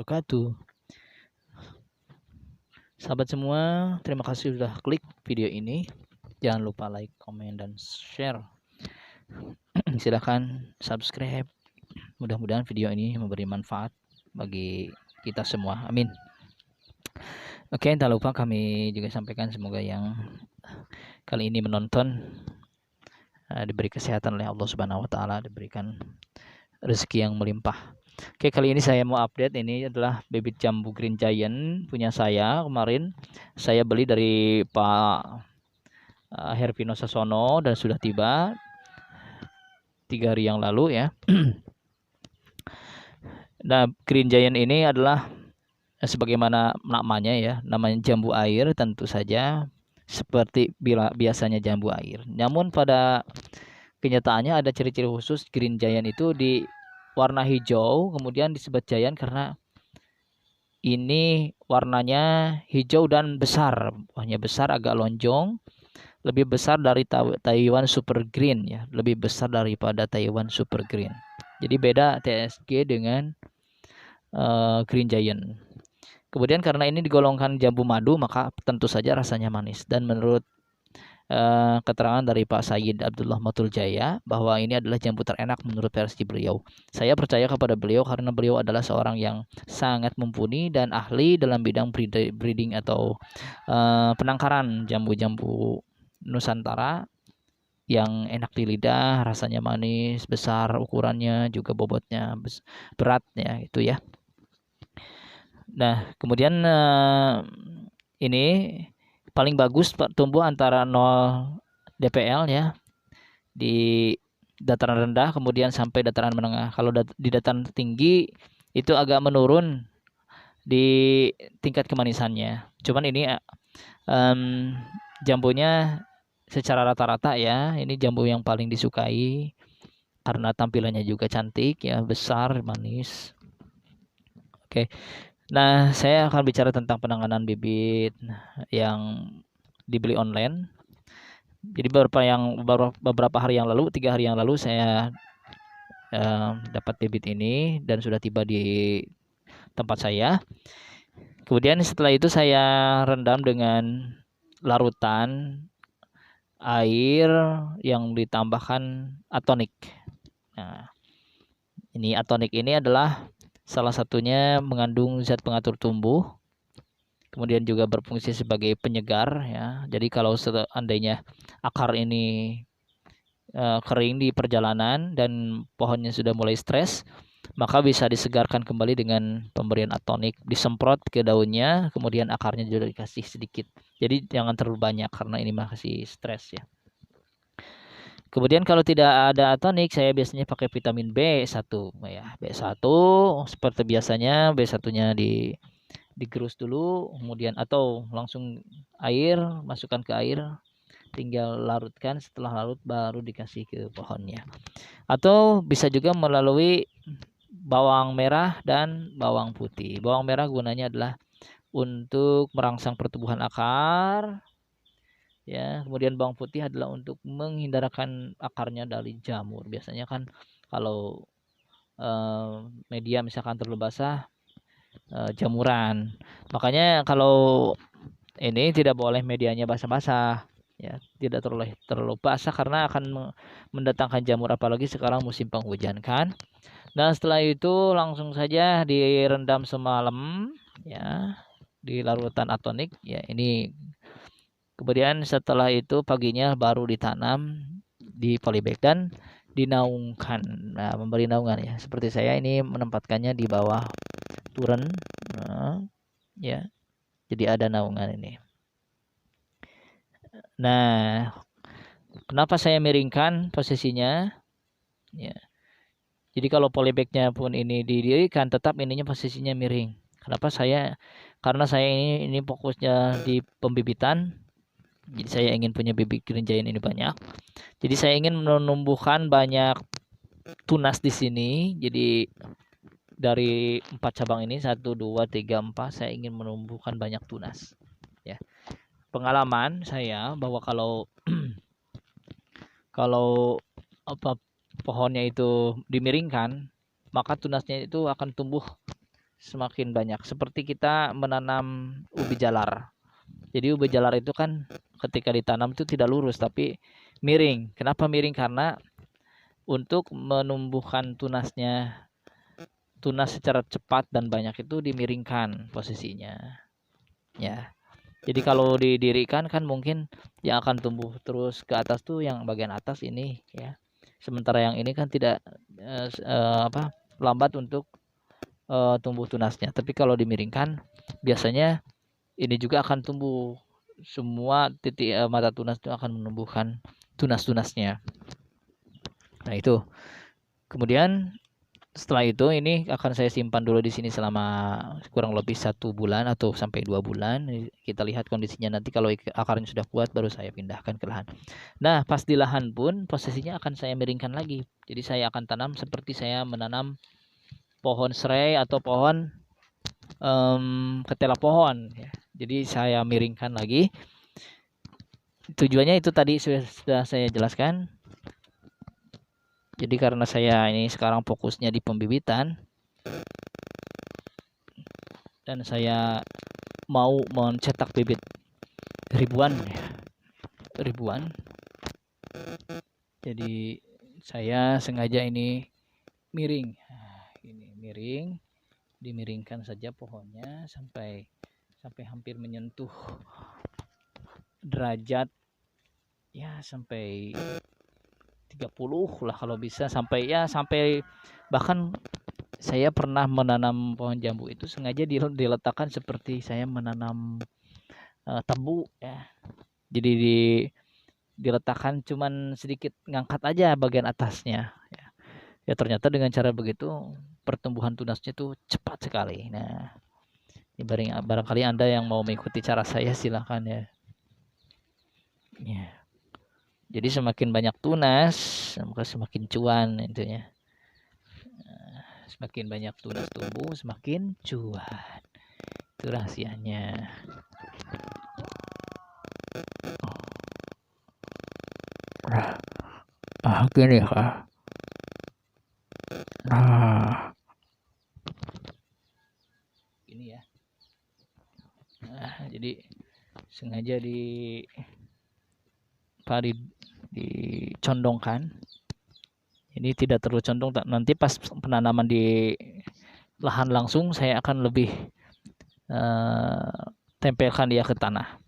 wabarakatuh. Sahabat semua, terima kasih sudah klik video ini. Jangan lupa like, komen, dan share. Silahkan subscribe. Mudah-mudahan video ini memberi manfaat bagi kita semua. Amin. Oke, tak lupa kami juga sampaikan semoga yang kali ini menonton diberi kesehatan oleh Allah Subhanahu wa taala, diberikan rezeki yang melimpah. Oke, kali ini saya mau update, ini adalah bibit jambu Green Giant punya saya. Kemarin saya beli dari Pak Hervino Sasono dan sudah tiba 3 hari yang lalu ya. Nah, Green Giant ini adalah sebagaimana namanya ya, namanya jambu air, tentu saja seperti biasanya jambu air. Namun pada kenyataannya ada ciri-ciri khusus Green Giant itu di warna hijau, kemudian disebut giant karena ini warnanya hijau dan besar, buahnya besar, agak lonjong, lebih besar dari Taiwan Super Green ya, lebih besar daripada Taiwan Super Green. Jadi beda TSG dengan Green Giant. Kemudian karena ini digolongkan jambu madu, maka tentu saja rasanya manis. Dan menurut keterangan dari Pak Sayyid Abdullah Matul Jaya bahwa ini adalah jambu terenak menurut versi beliau. Saya percaya kepada beliau karena beliau adalah seorang yang sangat mumpuni dan ahli dalam bidang breeding atau penangkaran jambu-jambu Nusantara yang enak di lidah, rasanya manis, besar ukurannya, juga bobotnya beratnya itu ya. Nah, kemudian ini paling bagus tumbuh antara 0 DPL ya, di dataran rendah kemudian sampai dataran menengah. Kalau di dataran tinggi itu agak menurun di tingkat kemanisannya. Cuman ini jambunya secara rata-rata ya, ini jambu yang paling disukai karena tampilannya juga cantik ya, besar, manis. Oke. Nah, saya akan bicara tentang penanganan bibit yang dibeli online. Jadi beberapa hari yang lalu, 3 hari yang lalu saya dapat bibit ini dan sudah tiba di tempat saya. Kemudian setelah itu saya rendam dengan larutan air yang ditambahkan atonik. Nah, ini atonik ini adalah salah satunya mengandung zat pengatur tumbuh, kemudian juga berfungsi sebagai penyegar ya. Jadi kalau seandainya akar ini kering di perjalanan dan pohonnya sudah mulai stres, maka bisa disegarkan kembali dengan pemberian atonik, disemprot ke daunnya, kemudian akarnya juga dikasih sedikit. Jadi jangan terlalu banyak karena ini masih stres ya. Kemudian kalau tidak ada atonik, saya biasanya pakai vitamin B1 ya. B1 seperti biasanya, B1-nya digerus dulu, kemudian atau langsung air, masukkan ke air, tinggal larutkan, setelah larut baru dikasih ke pohonnya. Atau bisa juga melalui bawang merah dan bawang putih. Bawang merah gunanya adalah untuk merangsang pertumbuhan akar ya, kemudian bawang putih adalah untuk menghindarkan akarnya dari jamur. Biasanya kan kalau media misalkan terlalu basah, jamuran. Makanya kalau ini tidak boleh medianya basah-basah ya, tidak terlalu basah karena akan mendatangkan jamur, apalagi sekarang musim penghujan kan. Dan setelah itu langsung saja direndam semalam ya di larutan atonik ya. Ini kemudian setelah itu paginya baru ditanam di polybag dan dinaungkan. Nah, memberi naungan ya. Seperti saya ini menempatkannya di bawah turen. Nah, ya. Jadi ada naungan ini. Nah, kenapa saya miringkan posisinya? Ya. Jadi kalau polybagnya pun ini didirikan, tetap ininya posisinya miring. Kenapa karena saya ini fokusnya di pembibitan. Jadi saya ingin punya bibit Green Giant ini banyak. Jadi saya ingin menumbuhkan banyak tunas di sini. Jadi dari 4 cabang ini 1, 2, 3, 4 saya ingin menumbuhkan banyak tunas. Ya. Pengalaman saya bahwa kalau pohonnya itu dimiringkan, maka tunasnya itu akan tumbuh semakin banyak. Seperti kita menanam ubi jalar. Jadi ubi jalar itu kan ketika ditanam itu tidak lurus tapi miring. Kenapa miring? Karena untuk menumbuhkan tunas secara cepat dan banyak itu dimiringkan posisinya. Ya. Jadi kalau didirikan kan mungkin yang akan tumbuh terus ke atas tuh yang bagian atas ini ya. Sementara yang ini kan tidak lambat untuk tumbuh tunasnya. Tapi kalau dimiringkan biasanya ini juga akan tumbuh, semua titik mata tunas itu akan menumbuhkan tunas-tunasnya. Nah itu. Kemudian setelah itu ini akan saya simpan dulu di sini selama kurang lebih 1 bulan atau sampai 2 bulan. Kita lihat kondisinya nanti, kalau akarnya sudah kuat baru saya pindahkan ke lahan. Nah pas di lahan pun posisinya akan saya miringkan lagi. Jadi saya akan tanam seperti saya menanam pohon serai atau pohon ketela pohon ya. Jadi saya miringkan lagi. Tujuannya itu tadi sudah saya jelaskan. Jadi karena saya ini sekarang fokusnya di pembibitan dan saya mau mencetak bibit ribuan. Jadi saya sengaja ini miring. Ini miring, dimiringkan saja pohonnya sampai hampir menyentuh derajat ya, sampai 30 lah kalau bisa, sampai bahkan saya pernah menanam pohon jambu itu sengaja diletakkan seperti saya menanam tebu ya. Jadi diletakkan cuman sedikit ngangkat aja bagian atasnya ya. Ya ternyata dengan cara begitu pertumbuhan tunasnya itu cepat sekali. Nah, barangkali Anda yang mau mengikuti cara saya silahkan ya. Ya. Jadi semakin banyak tunas, maka semakin cuan intinya. Semakin banyak tunas tumbuh, semakin cuan. Itu rahasianya. Gini kah? Ini ya. Jadi sengaja dicondongkan. Ini tidak terlalu condong, nanti pas penanaman di lahan langsung saya akan lebih tempelkan dia ke tanah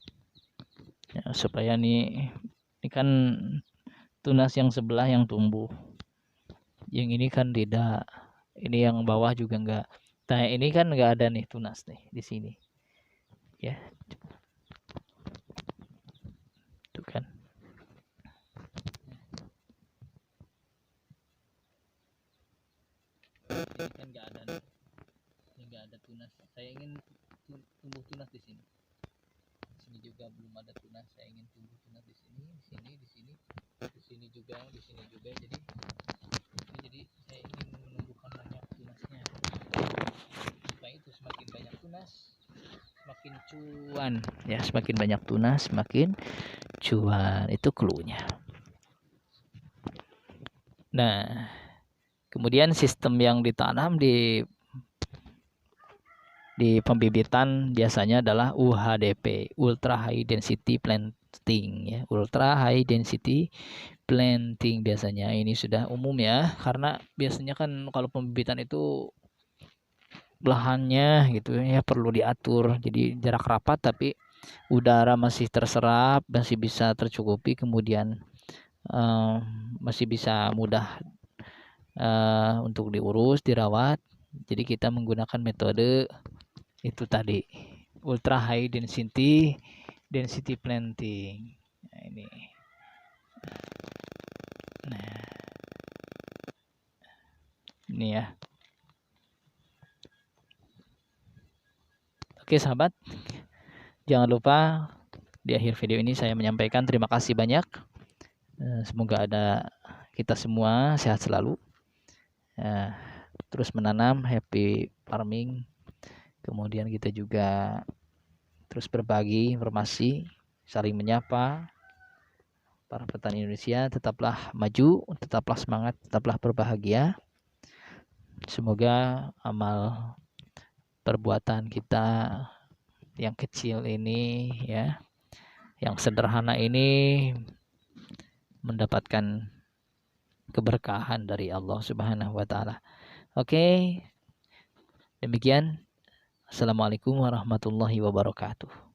ya, supaya ini kan tunas yang sebelah yang tumbuh, yang ini kan tidak, ini yang bawah juga enggak. Nah ini kan enggak ada nih tunas nih di sini ya, tuh kan. Ini kan enggak ada nih, ini enggak ada tunas. Saya ingin tumbuh tunas di sini. Di sini juga belum ada tunas. Saya ingin tumbuh tunas di sini, di sini, di sini, di sini juga, di sini juga. Jadi saya ingin menumbuhkan banyak tunasnya. Supaya itu semakin banyak tunas, semakin cuan ya. Semakin banyak tunas, semakin cuan. Itu cluenya. Nah, kemudian sistem yang ditanam di pembibitan biasanya adalah UHDP, Ultra High Density Planting ya. Ultra High Density Planting biasanya ini sudah umum ya, karena biasanya kan kalau pembibitan itu lahannya gitu ya perlu diatur. Jadi jarak rapat tapi udara masih terserap, masih bisa tercukupi, kemudian masih bisa mudah untuk diurus, dirawat. Jadi kita menggunakan metode itu tadi, ultra high density planting. Nah, ini. Nah. Ini ya. Oke, sahabat. Jangan lupa di akhir video ini saya menyampaikan terima kasih banyak. Semoga kita semua sehat selalu. Terus menanam, happy farming. Kemudian kita juga terus berbagi informasi, saling menyapa. Para petani Indonesia tetaplah maju, tetaplah semangat, tetaplah berbahagia. Semoga amal perbuatan kita yang kecil ini ya, yang sederhana ini mendapatkan keberkahan dari Allah Subhanahu wa taala. Oke, demikian. Assalamualaikum warahmatullahi wabarakatuh.